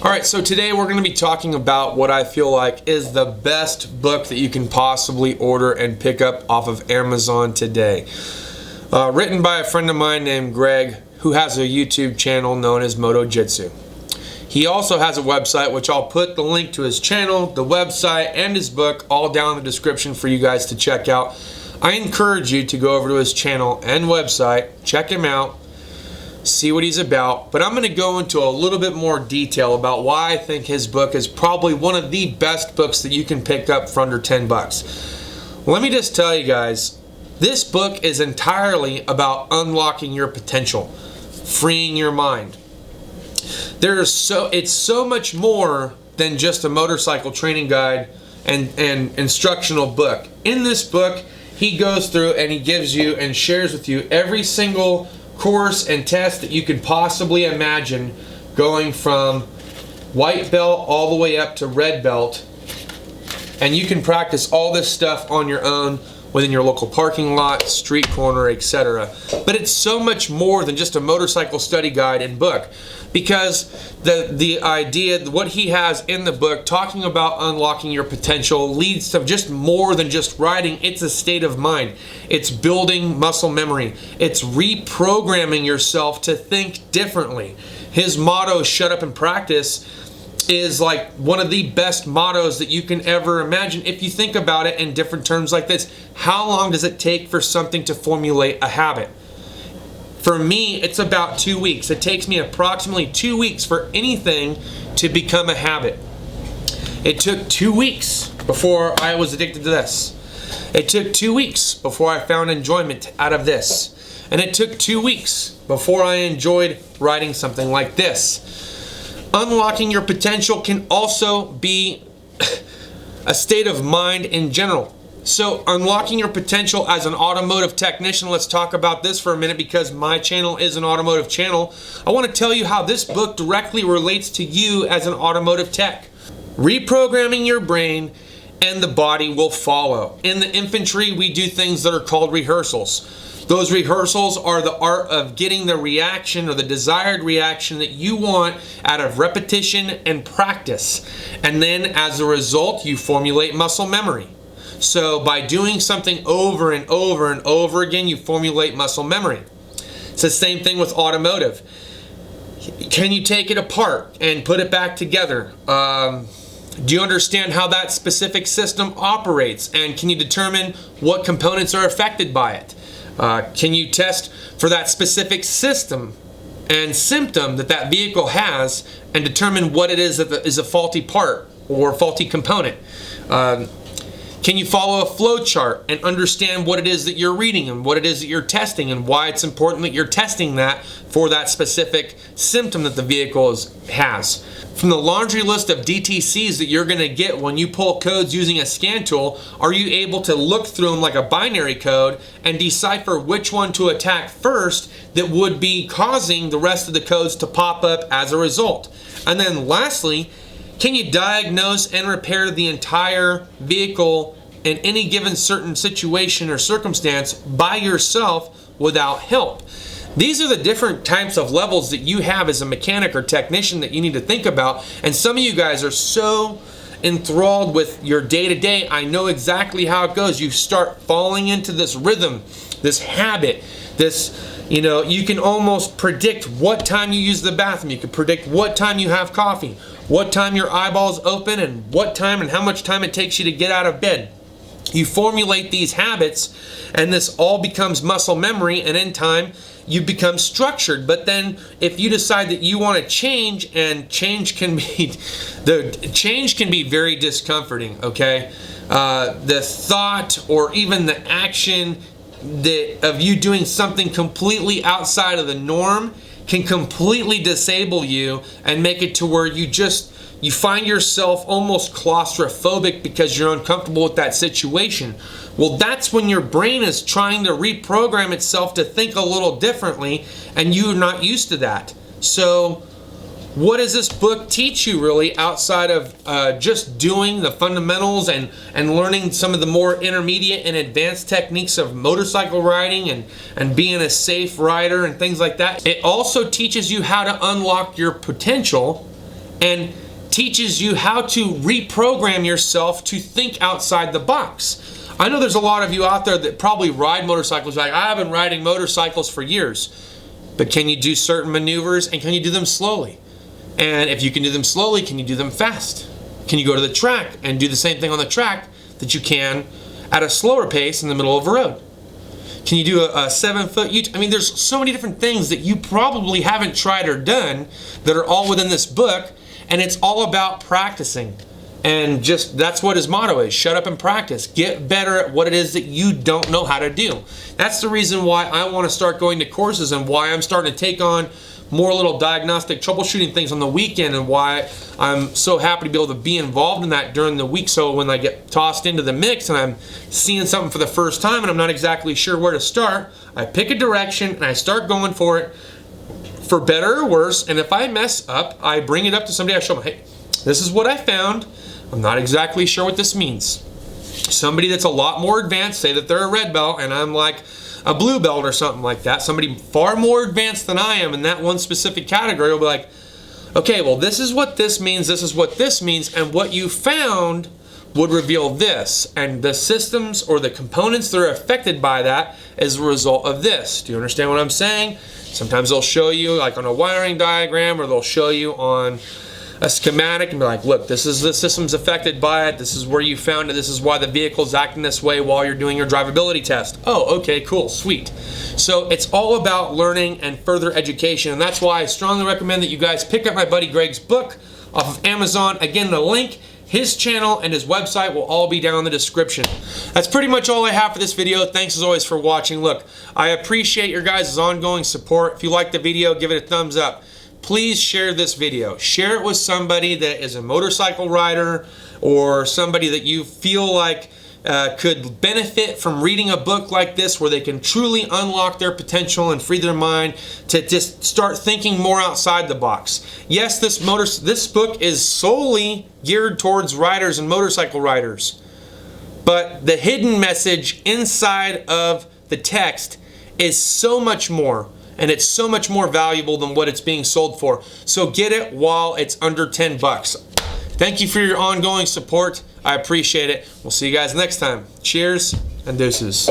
Alright, so today we're going to be talking about what I feel like is the best book that you can possibly order and pick up off of Amazon today. Written by a friend of mine named Greg, who has a YouTube channel known as MotoJitsu. He also has a website, which I'll put the link to his channel, the website, and his book all down in the description for you guys to check out. I encourage you to go over to his channel and website, check him out, see what he's about, but I'm going to go into a little bit more detail about why I think his book is probably one of the best books that you can pick up for under 10 bucks. Let me just tell you guys, this book is entirely about unlocking your potential, freeing your mind. It's so much more than just a motorcycle training guide and instructional book. In this book, he goes through and he gives you and shares with you every single course and test that you could possibly imagine, going from white belt all the way up to red belt, and you can practice all this stuff on your own within your local parking lot, street corner, etc. But it's so much more than just a motorcycle study guide and book, because the idea, what he has in the book talking about unlocking your potential, leads to just more than just riding. It's a state of mind. It's building muscle memory. It's reprogramming yourself to think differently. His motto, "Shut up and practice," is like one of the best mottos that you can ever imagine. If you think about it in different terms like this, how long does it take for something to formulate a habit? For me, it's about 2 weeks. It takes me approximately 2 weeks for anything to become a habit. It took 2 weeks before I was addicted to this. It took 2 weeks before I found enjoyment out of this. And it took 2 weeks before I enjoyed writing something like this. Unlocking your potential can also be a state of mind in general. So unlocking your potential as an automotive technician, let's talk about this for a minute, because my channel is an automotive channel. I want to tell you how this book directly relates to you as an automotive tech. Reprogramming your brain and the body will follow. In the infantry, we do things that are called rehearsals. Those rehearsals are the art of getting the reaction or the desired reaction that you want out of repetition and practice. And then as a result, you formulate muscle memory. So by doing something over and over and over again, you formulate muscle memory. It's the same thing with automotive. Can you take it apart and put it back together? Do you understand how that specific system operates? And can you determine what components are affected by it? Can you test for that specific system and symptom that that vehicle has and determine what it is that is a faulty part or faulty component? Can you follow a flow chart and understand what it is that you're reading and what it is that you're testing and why it's important that you're testing that for that specific symptom that the vehicle has? From the laundry list of DTCs that you're going to get when you pull codes using a scan tool, are you able to look through them like a binary code and decipher which one to attack first that would be causing the rest of the codes to pop up as a result? And then lastly, can you diagnose and repair the entire vehicle in any given certain situation or circumstance by yourself without help? These are the different types of levels that you have as a mechanic or technician that you need to think about. And some of you guys are so enthralled with your day-to-day. I know exactly how it goes. You start falling into this rhythm, this habit, this, you can almost predict what time you use the bathroom. You can predict what time you have coffee, what time your eyeballs open, and what time and how much time it takes you to get out of bed. You formulate these habits, and this all becomes muscle memory, and in time, you become structured. But then if you decide that you want to change, and change can be very discomforting, okay? The thought or even the action of you doing something completely outside of the norm can completely disable you and make it to where you find yourself almost claustrophobic because you're uncomfortable with that situation. Well, that's when your brain is trying to reprogram itself to think a little differently, and you're not used to that. So what does this book teach you really, outside of just doing the fundamentals and learning some of the more intermediate and advanced techniques of motorcycle riding and being a safe rider and things like that? It also teaches you how to unlock your potential and teaches you how to reprogram yourself to think outside the box. I know there's a lot of you out there that probably ride motorcycles like, I've been riding motorcycles for years. But can you do certain maneuvers, and can you do them slowly? And if you can do them slowly, can you do them fast? Can you go to the track and do the same thing on the track that you can at a slower pace in the middle of a road? Can you do a 7-foot U? I mean, there's so many different things that you probably haven't tried or done that are all within this book, and it's all about practicing. And just, that's what his motto is: shut up and practice. Get better at what it is that you don't know how to do. That's the reason why I want to start going to courses, and why I'm starting to take on more little diagnostic troubleshooting things on the weekend, and why I'm so happy to be able to be involved in that during the week. So when I get tossed into the mix and I'm seeing something for the first time and I'm not exactly sure where to start, I pick a direction and I start going for it, for better or worse. And if I mess up, I bring it up to somebody. I show them, hey, this is what I found. I'm not exactly sure what this means. Somebody that's a lot more advanced, say that they're a red belt and I'm like a blue belt or something like that, somebody far more advanced than I am in that one specific category will be like, okay, well, this is what this means, this is what this means, and what you found would reveal this, and the systems or the components that are affected by that as a result of this. Do you understand what I'm saying? Sometimes they'll show you like on a wiring diagram, or they'll show you on a schematic and be like, look, this is the system's affected by it, this is where you found it, this is why the vehicle's acting this way while you're doing your drivability test. Oh, okay, cool, sweet. So it's all about learning and further education, and that's why I strongly recommend that you guys pick up my buddy Greg's book off of Amazon. Again, the link, his channel, and his website will all be down in the description. That's pretty much all I have for this video. Thanks as always for watching. Look, I appreciate your guys' ongoing support. If you liked the video, give it a thumbs up. Please share this video. Share it with somebody that is a motorcycle rider, or somebody that you feel like could benefit from reading a book like this, where they can truly unlock their potential and free their mind to just start thinking more outside the box. Yes, this book is solely geared towards riders and motorcycle riders, but the hidden message inside of the text is so much more. And it's so much more valuable than what it's being sold for. So get it while it's under 10 bucks. Thank you for your ongoing support. I appreciate it. We'll see you guys next time. Cheers and deuces.